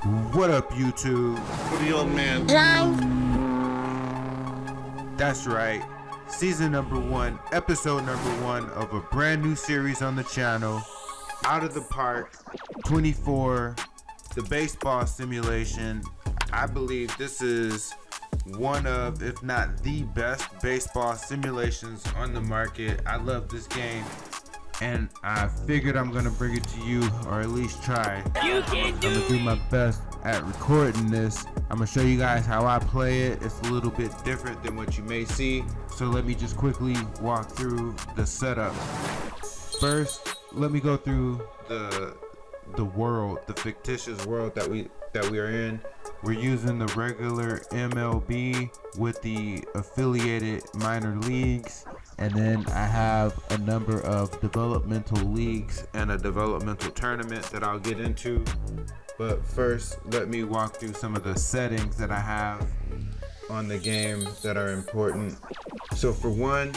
What up, YouTube? What the old man? That's right. Season number 1, episode number 1 of a brand new series on the channel, Out of the Park 24, the baseball simulation. I believe this is one of, if not the best baseball simulations on the market. I love this game, and I figured I'm gonna bring it to you, or at least try. I'm gonna do my best at recording this. I'm gonna show you guys how I play it. It's a little bit different than what you may see, so let me just quickly walk through the setup. First, let me go through the world, the fictitious world that we are in. We're using the regular MLB with the affiliated minor leagues, and then I have a number of developmental leagues and a developmental tournament that I'll get into. But first, let me walk through some of the settings that I have on the game that are important. So for one,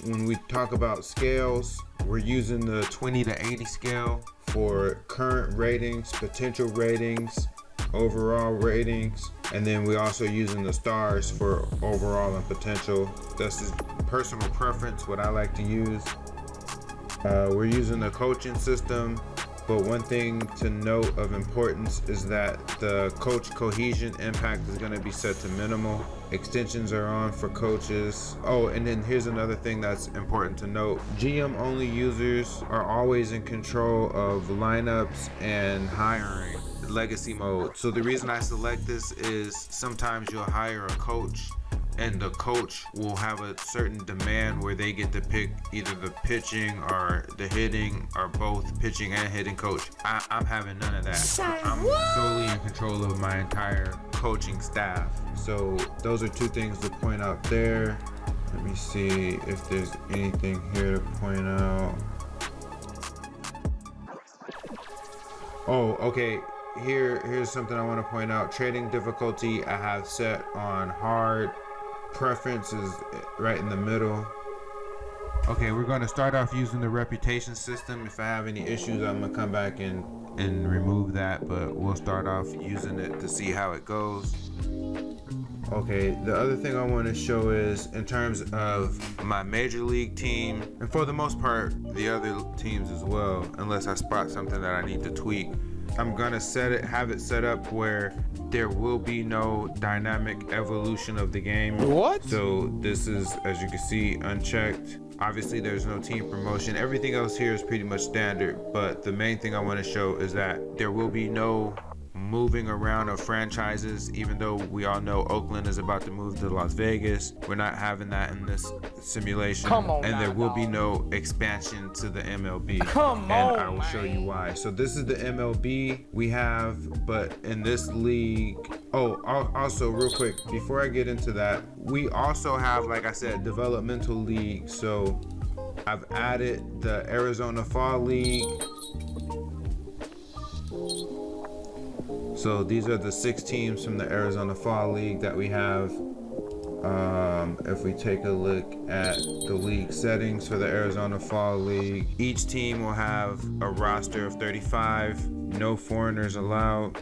when we talk about scales, we're using the 20 to 80 scale for current ratings, potential ratings, overall ratings, and then we also using the stars for overall and potential. That's just personal preference, what I like to use. We're using the coaching system, but one thing to note of importance is that the coach cohesion impact is going to be set to minimal. Extensions are on for coaches. Oh, and then here's another thing that's important to note. GM only users are always in control of lineups and hiring, legacy mode. So the reason I select this is sometimes you'll hire a coach and the coach will have a certain demand where they get to pick either the pitching or the hitting, or both pitching and hitting coach. I'm having none of that. I'm solely in control of my entire coaching staff. So those are two things to point out there. Let me see if there's anything here to point out. Oh, okay. Here's something I want to point out. Trading difficulty I have set on hard. Preference is right in the middle. Okay, we're going to start off using the reputation system. If I have any issues, I'm going to come back and remove that, but we'll start off using it to see how it goes. Okay, the other thing I want to show is in terms of my major league team, and for the most part the other teams as well, unless I spot something that I need to tweak. I'm gonna have it set up where there will be no dynamic evolution of the game. What? So this is, as you can see, unchecked. Obviously there's no team promotion. Everything else here is pretty much standard, but the main thing I want to show is that there will be no moving around of franchises. Even though we all know Oakland is about to move to Las Vegas, we're not having that in this simulation. And there will be no expansion to the MLB. And I will show you why. So this is the MLB we have, but in this league, also real quick before I get into that, we also have, like I said, developmental league. So I've added the Arizona Fall League. So these are the 6 teams from the Arizona Fall League that we have. If we take a look at the league settings for the Arizona Fall League, each team will have a roster of 35, no foreigners allowed,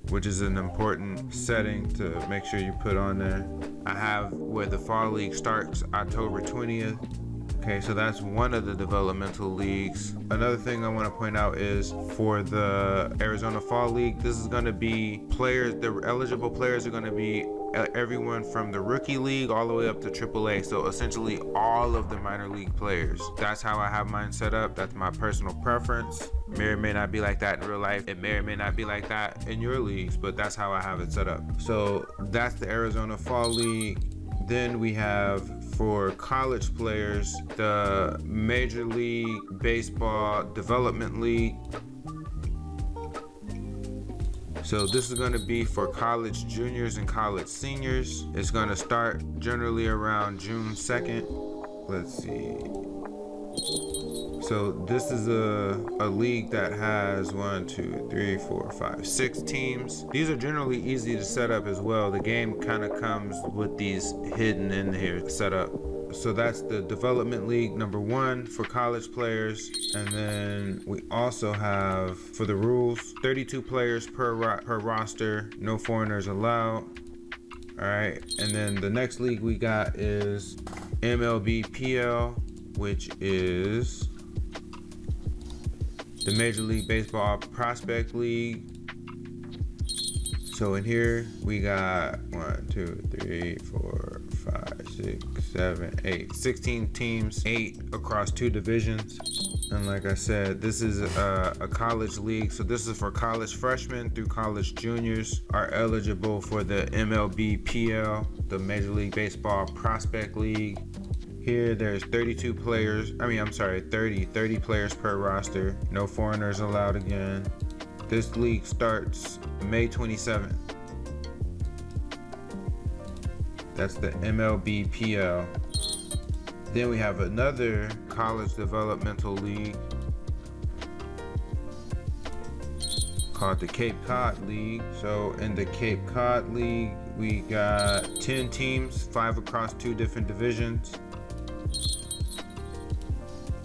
which is an important setting to make sure you put on there. I have where the Fall League starts October 20th. Okay, so that's one of the developmental leagues. Another thing I want to point out is for the Arizona Fall League, this is going to be players, the eligible players are going to be everyone from the rookie league all the way up to AAA. So essentially all of the minor league players. That's how I have mine set up. That's my personal preference. May or may not be like that in real life. It may or may not be like that in your leagues, but that's how I have it set up. So that's the Arizona Fall League. Then we have, for college players, the Major League Baseball Development League. So this is going to be for college juniors and college seniors. It's going to start generally around June 2nd. Let's see. So this is a league that has 6 teams. These are generally easy to set up as well. The game kind of comes with these hidden in here set up. So that's the development league number 1 for college players. And then we also have, for the rules, 32 players per roster, no foreigners allowed. All right, and then the next league we got is MiLB PL, which is the Major League Baseball Prospect League. So in here we got 1, 2, 3, 4, 5, 6, 7, 8, 16 teams, 8 across 2 divisions. And like I said, this is a college league. So this is for college freshmen through college juniors are eligible for the MiLB PL, the Major League Baseball Prospect League. Here there's 30 players per roster. No foreigners allowed again. This league starts May 27th. That's the MiLB PL. Then we have another college developmental league called the Cape Cod League. So in the Cape Cod League, we got 10 teams, 5 across 2 different divisions.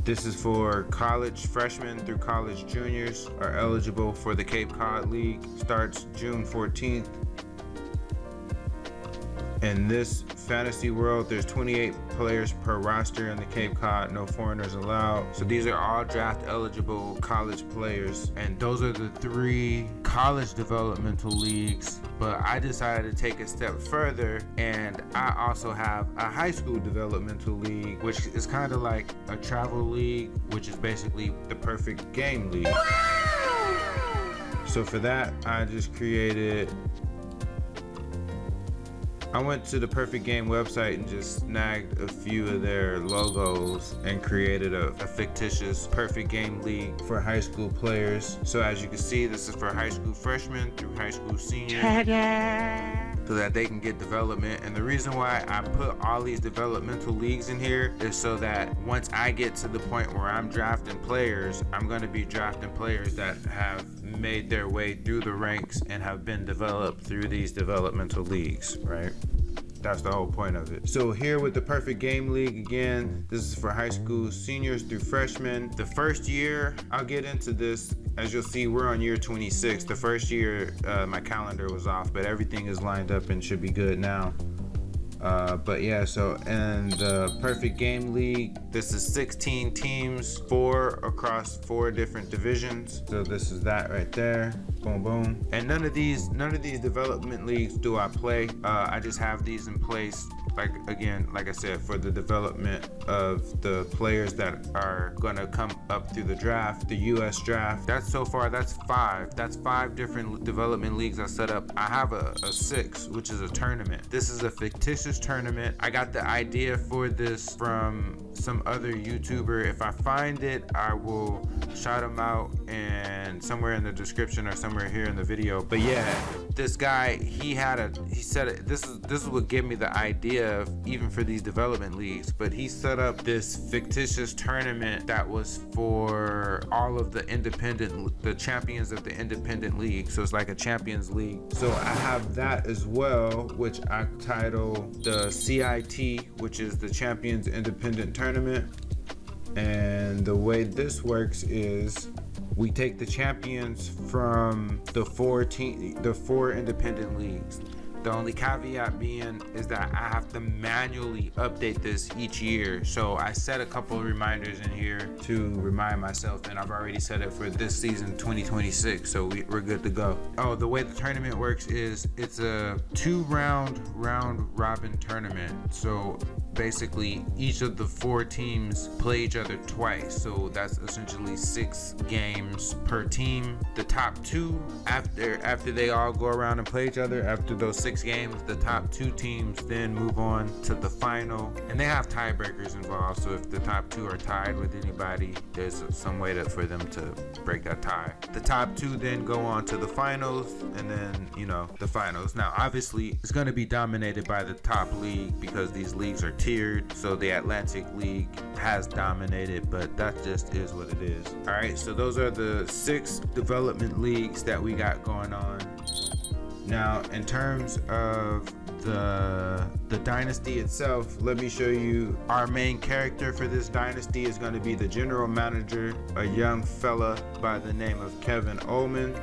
This is for college freshmen through college juniors are eligible for the Cape Cod League. Starts June 14th. In this fantasy world, there's 28 players per roster in the Cape Cod, no foreigners allowed. So these are all draft eligible college players. And those are the 3 college developmental leagues. But I decided to take a step further, and I also have a high school developmental league, which is kind of like a travel league, which is basically the perfect game league. So for that, I just I went to the Perfect Game website and just snagged a few of their logos and created a fictitious Perfect Game League for high school players. So as you can see, this is for high school freshmen through high school seniors, so that they can get development. And the reason why I put all these developmental leagues in here is so that once I get to the point where I'm drafting players, I'm going to be drafting players that have made their way through the ranks and have been developed through these developmental leagues, right? That's the whole point of it. So here with the Perfect Game League, again, this is for high school seniors through freshmen. The first year, I'll get into this. As you'll see, we're on year 26. The first year, my calendar was off, but everything is lined up and should be good now. But yeah, so in the Perfect Game League, this is 16 teams, 4 across 4 different divisions. So this is that right there. Boom, boom. And none of these development leagues do I play. I just have these in place, like I said, for the development of the players that are gonna come up through the draft, the US draft. That's 5. That's 5 different development leagues I set up. I have a 6, which is a tournament. This is a fictitious tournament. I got the idea for this from some other YouTuber. If I find it, I will shout him out and somewhere in the description or somewhere here in the video. But yeah, this guy, he said it, this is what gave me the idea of even for these development leagues. But he set up this fictitious tournament that was for all of the champions of the independent league. So it's like a champions league. So I have that as well, which I title the CIT, which is the Champions Independent Tournament. And the way this works is we take the champions from the 4 independent leagues. The only caveat being is that I have to manually update this each year. So I set a couple of reminders in here to remind myself, and I've already set it for this season 2026, so we're good to go. Oh, the way the tournament works is it's a 2-round round robin tournament. So basically each of the 4 teams play each other twice, so that's essentially 6 games per team. The top 2, after they all go around and play each other, after those 6 games, the top 2 teams then move on to the final, and they have tiebreakers involved. So if the top 2 are tied with anybody, there's some way for them to break that tie. The top 2 then go on to the finals, and then the finals. Now obviously it's going to be dominated by the top league because these leagues are tiered. So the Atlantic League has dominated, but that just is what it is. All right, so those are the 6 development leagues that we got going on. Now, in terms of the dynasty itself, let me show you our main character for this dynasty is going to be the general manager, a young fella by the name of Kevin Oleman.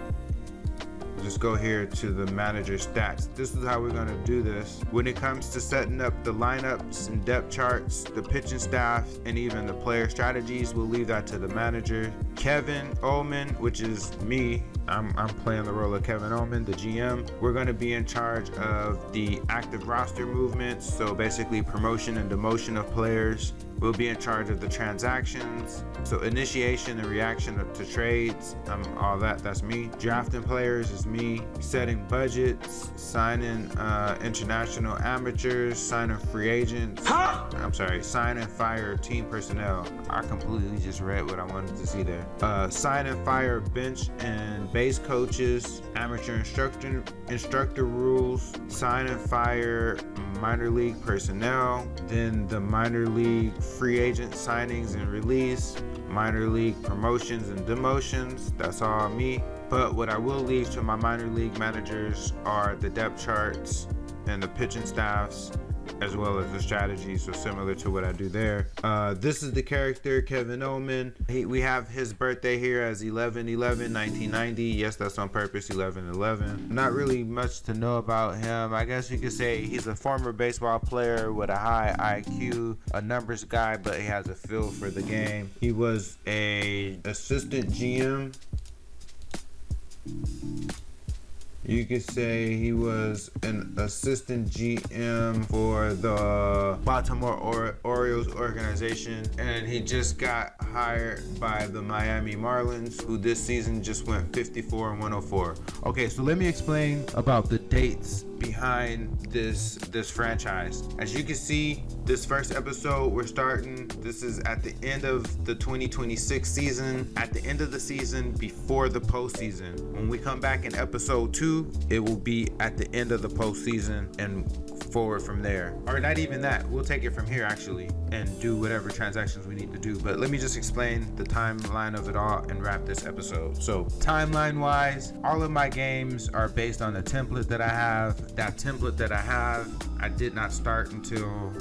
Just go here to the manager stats. This is how we're going to do this. When it comes to setting up the lineups and depth charts, the pitching staff, and even the player strategies, we'll leave that to the manager. Kevin Oleman, which is me, I'm playing the role of Kevin Oleman, the GM. We're going to be in charge of the active roster movements, so basically promotion and demotion of players. We'll be in charge of the transactions, so initiation and reaction to trades, all that's me. Drafting players is me. Setting budgets, signing international amateurs, signing free agents. Sign and fire team personnel. I completely just read what I wanted to see there. Sign and fire bench and base coaches, amateur instructor rules, sign and fire minor league personnel, then the minor league free agent signings and release, minor league promotions and demotions. That's all me. But what I will leave to my minor league managers are the depth charts and the pitching staffs, as well as the strategy, so similar to what I do there. This is the character, Kevin Oleman. We have his birthday here as 11/11/1990. Yes, that's on purpose, 11/11. Not really much to know about him. I guess you could say he's a former baseball player with a high IQ, a numbers guy, but he has a feel for the game. He was a assistant GM. You could say he was an assistant GM for the Baltimore Orioles organization, and he just got hired by the Miami Marlins, who this season just went 54-104. Okay, so let me explain about the dates behind this franchise. As you can see, this first episode we're starting, this is at the end of the 2026 season, at the end of the season before the postseason. When we come back in episode 2, it will be at the end of the postseason and forward from there. Or not even that, we'll take it from here actually and do whatever transactions we need to do. But let me just explain the timeline of it all and wrap this episode. So timeline wise, all of my games are based on the template that I have. That template that I have, I did not start until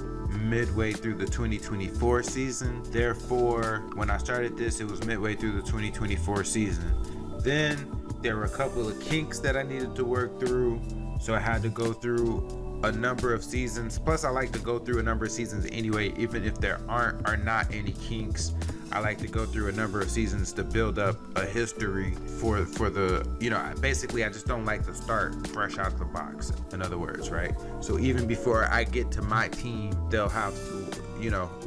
midway through the 2024 season. Therefore, when I started this, it was midway through the 2024 season. Then there were a couple of kinks that I needed to work through, so I had to go through a number of seasons. Plus, I like to go through a number of seasons anyway, even if there are not any kinks. I like to go through a number of seasons to build up a history for the, basically I just don't like to start fresh out of the box, in other words, right? So even before I get to my team, they'll have,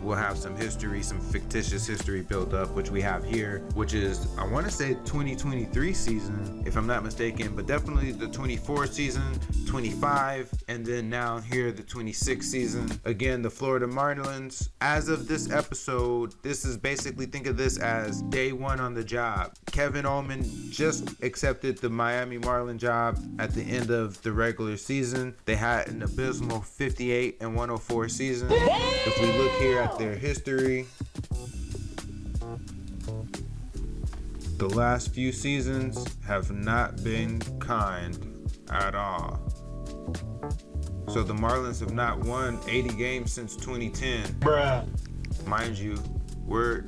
we'll have some history, some fictitious history built up, which we have here, which is, I want to say 2023 season, if I'm not mistaken, but definitely the 24 season, 25, and then now here the 26 season. Again, the Florida Marlins. As of this episode, this is basically, think of this as day one on the job. Kevin Oleman just accepted the Miami Marlins job at the end of the regular season. They had an abysmal 58-104 season. If we look here at their history, the last few seasons have not been kind at all. So the Marlins have not won 80 games since 2010. Bruh. Mind you, we're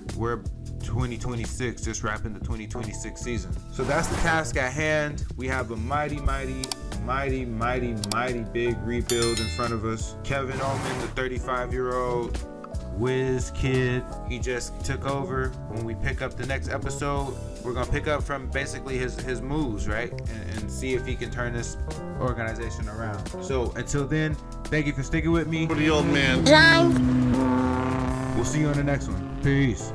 2026, just wrapping the 2026 season. So that's the task at hand. We have a mighty big rebuild in front of us. Kevin Oleman, the 35-year-old whiz kid, he just took over. When we pick up the next episode, we're gonna pick up from basically his moves, right? And see if he can turn this organization around. So until then, thank you for sticking with me. For the old man. We'll see you on the next one. Peace.